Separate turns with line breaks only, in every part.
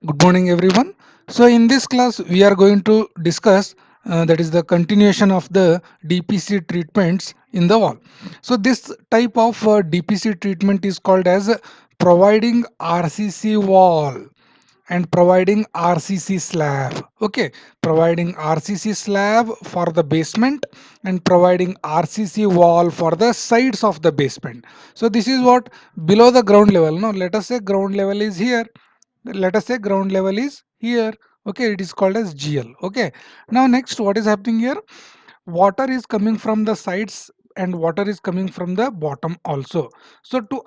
Good morning, everyone. So, in this class, we are going to discuss that is the continuation of the DPC treatments in the wall. So, this type of DPC treatment is called as providing RCC wall and providing RCC slab. Okay, providing RCC slab for the basement and providing RCC wall for the sides of the basement. So, this is what below the ground level. No, let us say ground level is here, let us say ground level is here. Okay, it is called as GL. Okay, now next, what is happening here? Water is coming from the sides and water is coming from the bottom also. So to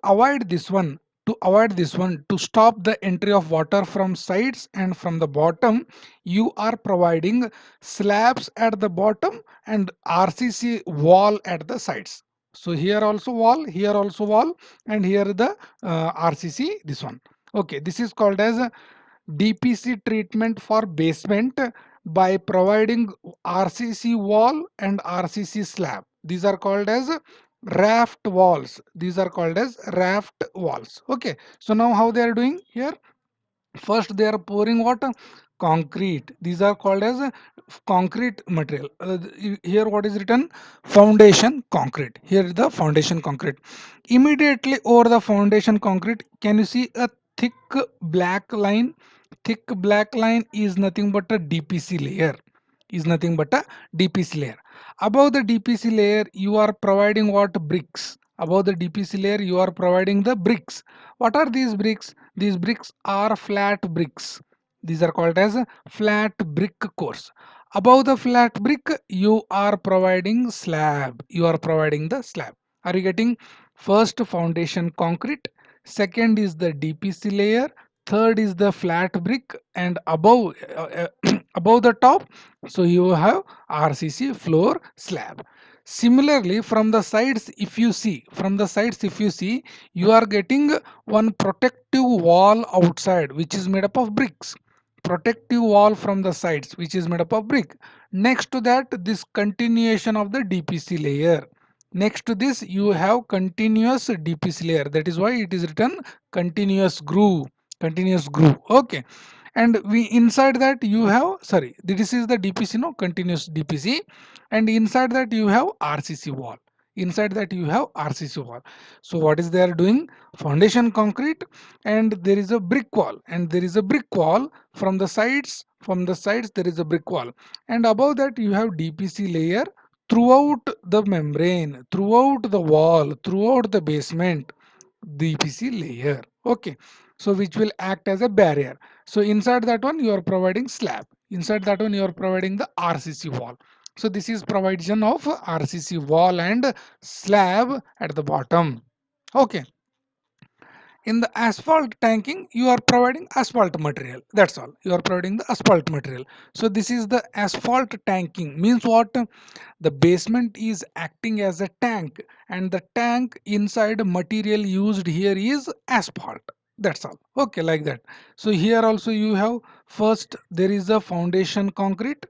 stop the entry of water from sides and from the bottom, you are providing slabs at the bottom and RCC wall at the sides. So here also wall, here also wall, and here the RCC, this one. Okay, this is called as a DPC treatment for basement by providing RCC wall and RCC slab. These are called as raft walls. These are called as raft walls. Okay, so now how they are doing here? First they are pouring what? Concrete. These are called as concrete material. Here what is written? Foundation concrete. Here is the foundation concrete. Immediately over the foundation concrete, can you see a thick black line? Thick black line is nothing but a DPC layer. Is nothing but a DPC layer. Above the DPC layer, you are providing what? Bricks. Above the DPC layer, you are providing the bricks. What are these bricks? These bricks are flat bricks. These are called as a flat brick course. Above the flat brick, you are providing slab. You are providing the slab. Are you getting? First foundation concrete, second is the DPC layer, third is the flat brick, and above above the top, so you have RCC floor slab. Similarly, from the sides, if you see, you are getting one protective wall outside, which is made up of bricks. Protective wall from the sides, which is made up of brick. Next to that, this continuation of the DPC layer. Next to this, you have continuous DPC layer. That is why it is written continuous groove. Continuous groove. Okay, and we inside that you have, sorry, this is the DPC, no, continuous DPC, and inside that you have RCC wall. Inside that you have RCC wall. So what is they are doing? Foundation concrete, and there is a brick wall, and there is a brick wall from the sides. From the sides there is a brick wall, and above that you have DPC layer throughout the membrane, throughout the wall, throughout the basement. DPC layer. Okay, so which will act as a barrier. So inside that one you are providing slab, inside that one you are providing the RCC wall. So this is provision of RCC wall and slab at the bottom. Okay, in the asphalt tanking you are providing asphalt material, that's all, you are providing the asphalt material. So this is the asphalt tanking, means what? The basement is acting as a tank, and the tank inside material used here is asphalt, that's all. Okay, like that. So here also you have, first there is a foundation concrete,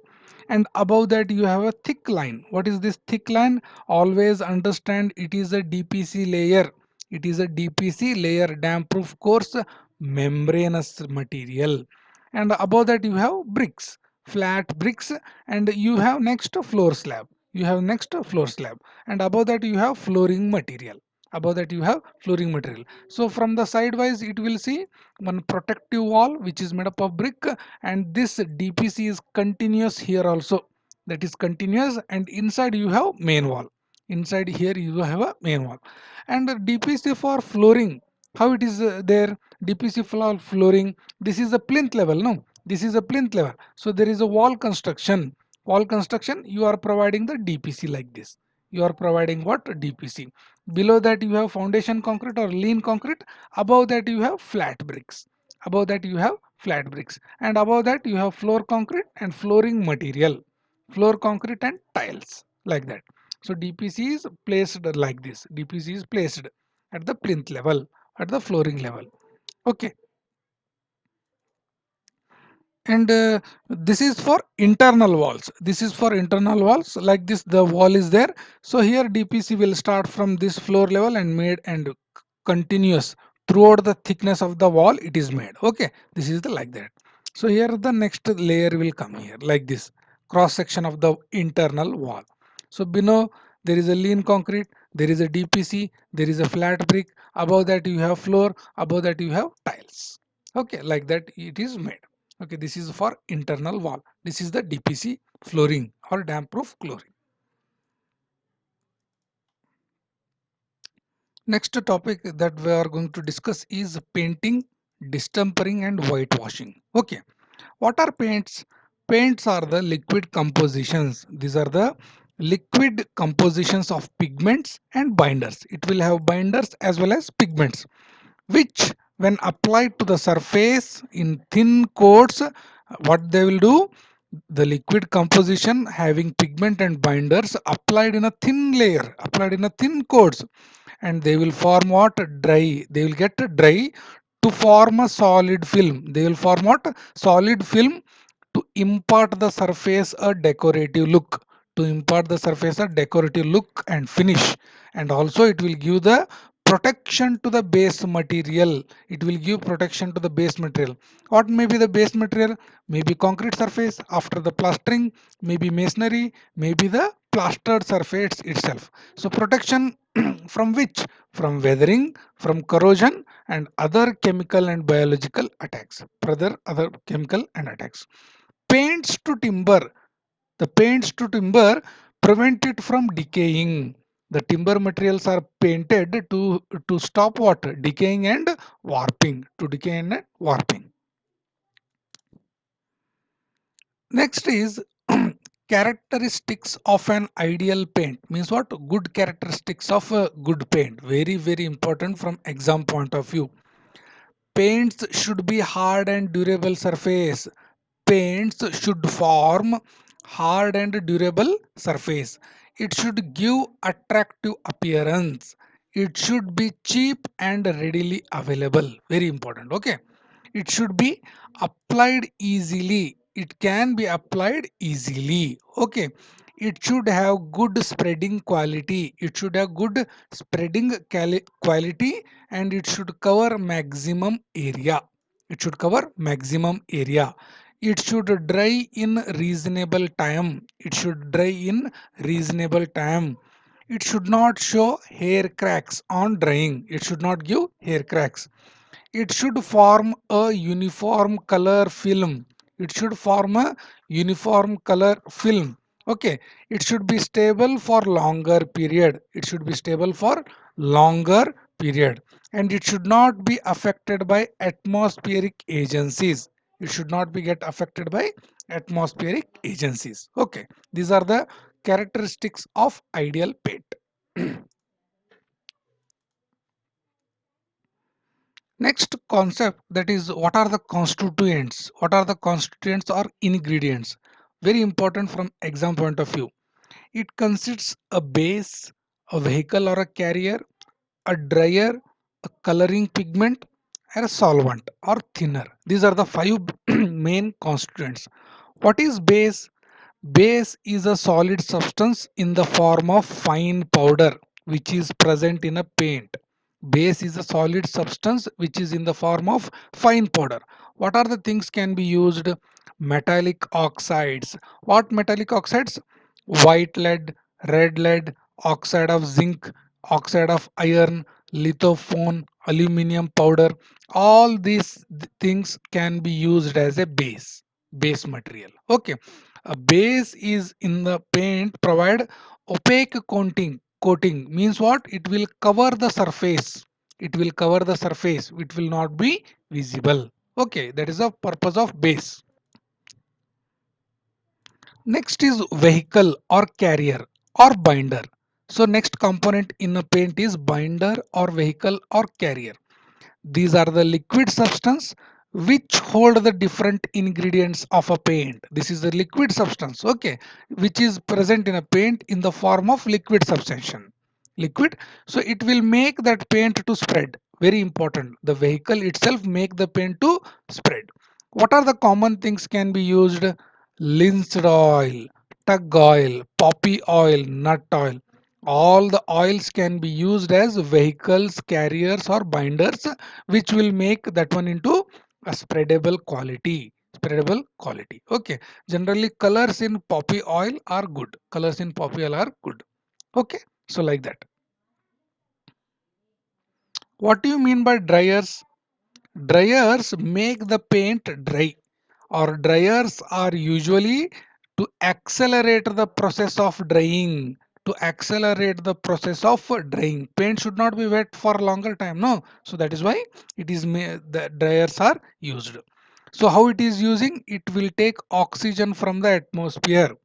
and above that you have a thick line. What is this thick line? Always understand it is a DPC layer. It is a DPC layer, damp proof course membranous material. And above that you have bricks, flat bricks, and you have next floor slab. You have next floor slab, and above that you have flooring material. Above that you have flooring material. So from the sidewise it will see one protective wall which is made up of brick, and this DPC is continuous here also. That is continuous, and inside you have main wall. Inside here you have a main wall. And DPC for flooring, how it is there? DPC for flooring, this is a plinth level, no, this is a plinth level. So there is a wall construction. Wall construction, you are providing the DPC like this. You are providing what? DPC. Below that you have foundation concrete or lean concrete. Above that you have flat bricks. Above that you have flat bricks, and above that you have floor concrete and flooring material. Floor concrete and tiles, like that. So DPC is placed like this. DPC is placed at the plinth level, at the flooring level. Okay, and this is for internal walls. This is for internal walls, like this the wall is there. So here DPC will start from this floor level and made and continuous throughout the thickness of the wall it is made. Okay, this is the like that. So here the next layer will come here like this, cross section of the internal wall. So below there is a lean concrete, there is a DPC, there is a flat brick, above that you have floor, above that you have tiles. Okay, like that it is made. Okay, this is for internal wall. This is the DPC flooring or damp proof flooring. Next topic that we are going to discuss is painting, distempering and whitewashing. Okay, what are paints? Paints are the liquid compositions. These are the liquid compositions of pigments and binders. It will have binders as well as pigments, which when applied to the surface in thin coats, what they will do, the liquid composition having pigment and binders applied in a thin layer, applied in a thin coats, and they will form what, dry, they will get dry to form a solid film. They will form what, solid film, to impart the surface a decorative look, to impart the surface a decorative look and finish. And also it will give the protection to the base material. It will give protection to the base material. What may be the base material? Maybe concrete surface after the plastering, maybe masonry, maybe the plastered surface itself. So protection from which? From weathering, from corrosion and other chemical and biological attacks. Other chemical and attacks. Paints to timber. The paints to timber prevent it from decaying. The timber materials are painted to stop what? Decaying and warping. To decay and warping. Next is characteristics of an ideal paint. Means what? Good characteristics of a good paint. Very, very important from exam point of view. Paints should be hard and durable surface. Paints should form hard and durable surface. It should give attractive appearance. It should be cheap and readily available. Very important. Okay. It should be applied easily. It can be applied easily. Okay. It should have good spreading quality. It should have good spreading quality, and it should cover maximum area. It should cover maximum area. It should dry in reasonable time. It should dry in reasonable time. It should not show hair cracks on drying. It should not give hair cracks. It should form a uniform color film. It should form a uniform color film. Okay. It should be stable for longer period. It should be stable for longer period. And it should not be affected by atmospheric agencies. It should not be get affected by atmospheric agencies. Okay. These are the characteristics of ideal paint. Next concept, that is what are the constituents? What are the constituents or ingredients? Very important from exam point of view. It consists a base, a vehicle or a carrier, a dryer, a coloring pigment, and a solvent or thinner. These are the five main constituents. What is base? Base is a solid substance in the form of fine powder which is present in a paint. Base is a solid substance which is in the form of fine powder. What are the things can be used? Metallic oxides. What metallic oxides? White lead, red lead, oxide of zinc, oxide of iron, lithophone, aluminum powder. All these things can be used as a base material. Okay, a base is in the paint provide opaque coating means what, it will cover the surface, it will cover the surface, it will not be visible. Okay, that is the purpose of base. Next is vehicle or carrier or binder. So next component in a paint is binder or vehicle or carrier. These are the liquid substance which hold the different ingredients of a paint. This is the liquid substance, okay, which is present in a paint in the form of liquid substantiation. Liquid, so it will make that paint to spread. Very important. The vehicle itself make the paint to spread. What are the common things can be used? Linseed oil, tug oil, poppy oil, nut oil. All the oils can be used as vehicles, carriers or binders, which will make that one into a spreadable quality. Okay, generally colors in poppy oil are good, colors in poppy oil are good. Okay, so like that. What do you mean by dryers? Dryers make the paint dry, or dryers are usually to accelerate the process of drying. To accelerate the process of drying, paint should not be wet for a longer time. No, so that is why the dryers are used. So how it is using? It will take oxygen from the atmosphere,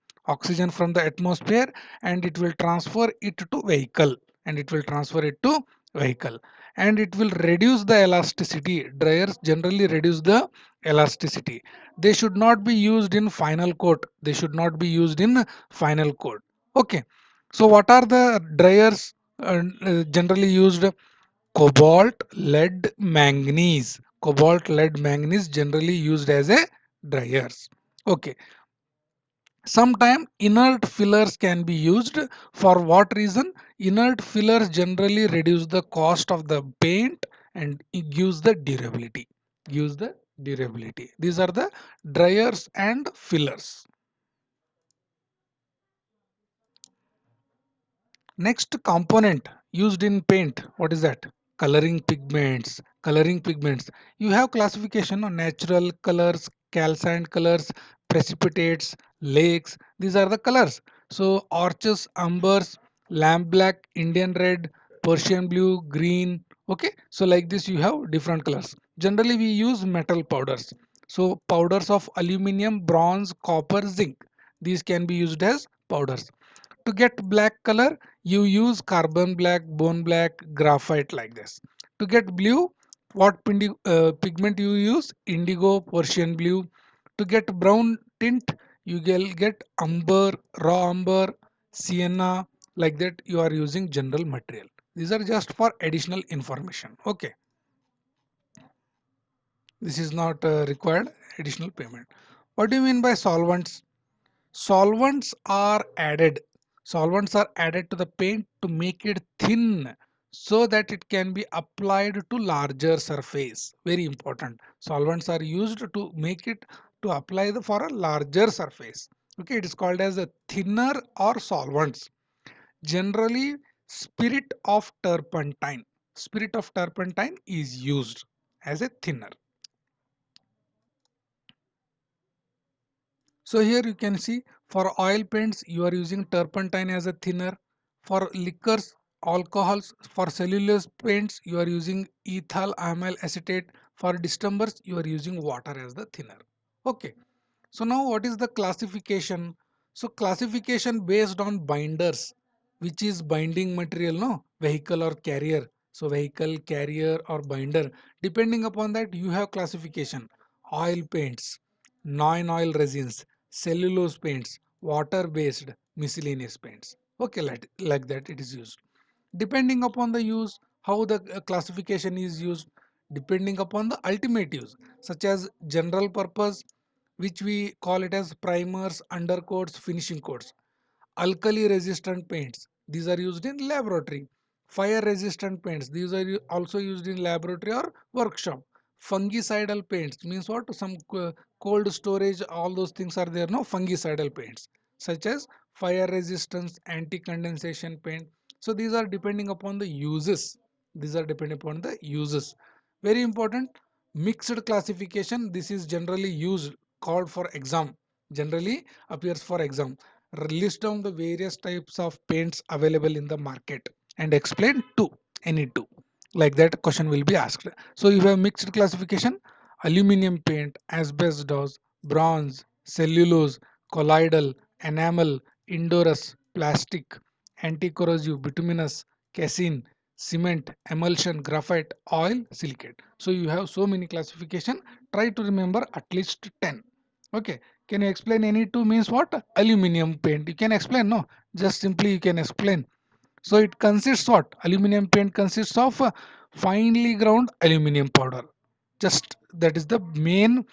and it will transfer it to vehicle, and it will transfer it to vehicle, and it will reduce the elasticity. Dryers generally reduce the elasticity. They should not be used in final coat. They should not be used in final coat. Okay. So what are the dryers generally used? Cobalt, lead, manganese. Cobalt, lead, manganese generally used as a dryers. Okay. Sometimes inert fillers can be used. For what reason? Inert fillers generally reduce the cost of the paint and it gives the durability. Gives the durability. These are the dryers and fillers. Next component used in paint, what is that? Coloring pigments. Coloring pigments. You have classification on natural colors, calcined colors, precipitates, lakes. These are the colors. So orches, umbers, lamp black, Indian red, Persian blue, green. Okay. So like this you have different colors. Generally we use metal powders. So powders of aluminium, bronze, copper, zinc. These can be used as powders. To get black color, you use carbon black, bone black, graphite like this. To get blue, what pigment you use? Indigo, Persian blue. To get brown tint, you get umber, raw umber, sienna, like that you are using general material. These are just for additional information. Okay, this is not required additional payment. What do you mean by solvents? Solvents are added. Solvents are added to the paint to make it thin so that it can be applied to larger surface. Very important. Solvents are used to make it to apply for a larger surface. Okay, it is called as a thinner or solvents. Generally, spirit of turpentine. Spirit of turpentine is used as a thinner. So here you can see for oil paints you are using turpentine as a thinner. For liquors, alcohols, for cellulose paints you are using ethyl amyl acetate. For distembers you are using water as the thinner. Okay. So now what is the classification? So classification based on binders, which is binding material, no? Vehicle or carrier. So vehicle, carrier or binder. Depending upon that you have classification. Oil paints, non-oil resins, cellulose paints, water based, miscellaneous paints. Okay, like that it is used. Depending upon the use, how the classification is used, depending upon the ultimate use, such as general purpose, which we call it as primers, undercoats, finishing coats. Alkali resistant paints, these are used in laboratory. Fire resistant paints, these are also used in laboratory or workshop. Fungicidal paints means what? Some cold storage, all those things are there. No, fungicidal paints such as fire resistance, anti condensation paint. So these are depending upon the uses. These are depending upon the uses. Very important. Mixed classification, this is generally used, called for exam, generally appears for exam. List down the various types of paints available in the market and explain two, any two, like that question will be asked. So you have mixed classification: aluminum paint, asbestos, bronze, cellulose, colloidal, enamel, indorous, plastic, anti-corrosive, bituminous, casein, cement, emulsion, graphite, oil, silicate. So you have so many classification. Try to remember at least 10. Okay. Can you explain any two means what? Aluminum paint. You can explain, no? Just simply you can explain. So it consists what? Aluminum paint consists of finely ground aluminum powder. Just that is the main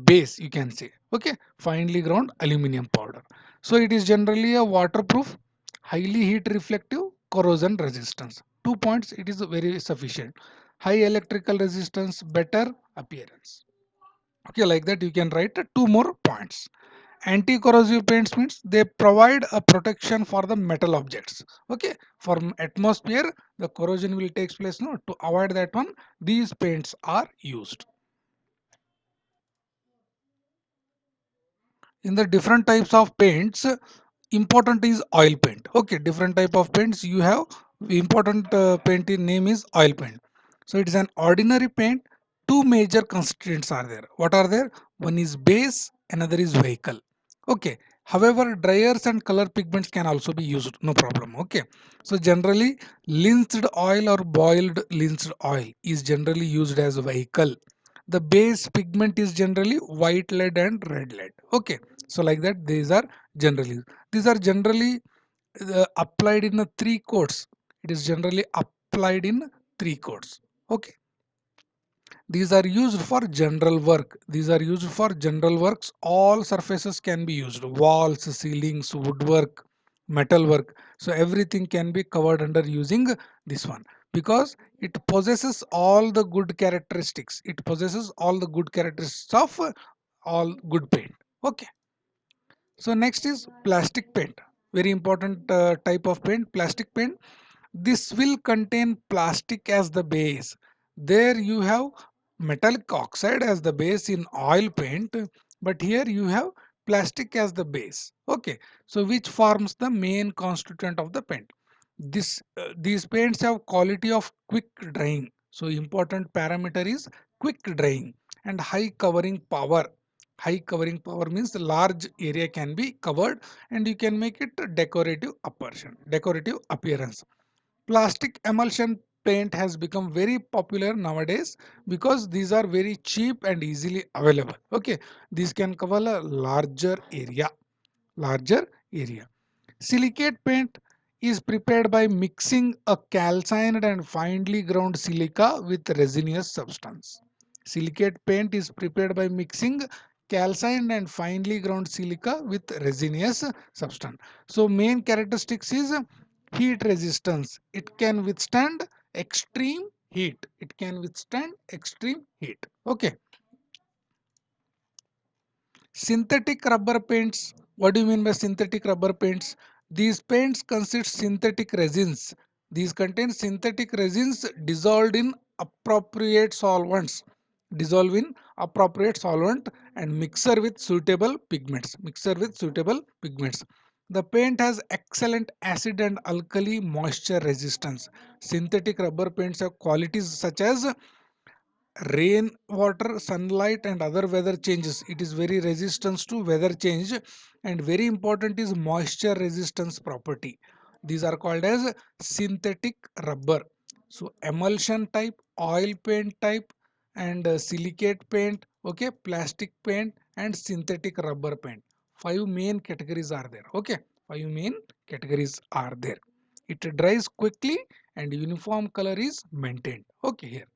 base you can say. Okay, finely ground aluminum powder. So it is generally a waterproof, highly heat reflective, corrosion resistance. 2 points, it is very sufficient. High electrical resistance, better appearance. Okay, like that you can write 2 more points. Anti-corrosive paints means they provide a protection for the metal objects. Okay, from atmosphere the corrosion will take place. No, to avoid that one, these paints are used. In the different types of paints, important is oil paint. Okay, different type of paints you have. Important paint in name is oil paint. So it is an ordinary paint. Two major constraints are there. What are there? One is base, another is vehicle. Okay, however dryers and color pigments can also be used, no problem. Okay, so generally linced oil or boiled linced oil is generally used as a vehicle. The base pigment is generally white lead and red lead. Okay, so like that these are generally applied in 3 coats. It is generally applied in 3 coats. Okay, these are used for general work. These are used for general works. All surfaces can be used: walls, ceilings, woodwork, metal work. So everything can be covered under using this one, because it possesses all the good characteristics. It possesses all the good characteristics of all good paint. Okay, so next is plastic paint. Very important type of paint, plastic paint. This will contain plastic as the base. There you have metallic oxide as the base in oil paint, but here you have plastic as the base. Okay, so which forms the main constituent of the paint. These paints have quality of quick drying. So important parameter is quick drying and high covering power. High covering power means large area can be covered and you can make it decorative appearance. Plastic emulsion paint has become very popular nowadays because these are very cheap and easily available. Okay, these can cover a larger area. Silicate paint is prepared by mixing a calcined and finely ground silica with resinous substance. Silicate paint is prepared by mixing calcined and finely ground silica with resinous substance. So main characteristics is heat resistance. It can withstand extreme heat. It can withstand extreme heat. Okay. Synthetic rubber paints. What do you mean by synthetic rubber paints? These paints consist synthetic resins. These contain synthetic resins dissolved in appropriate solvents. Dissolve in appropriate solvent and mixer with suitable pigments. Mixer with suitable pigments. The paint has excellent acid and alkali moisture resistance. Synthetic rubber paints have qualities such as rain, water, sunlight and other weather changes. It is very resistant to weather change, and very important is moisture resistance property. These are called as synthetic rubber. So emulsion type, oil paint type and silicate paint, okay, plastic paint and synthetic rubber paint. Five main categories are there. Okay, five main categories are there. It dries quickly and uniform color is maintained. Okay, here.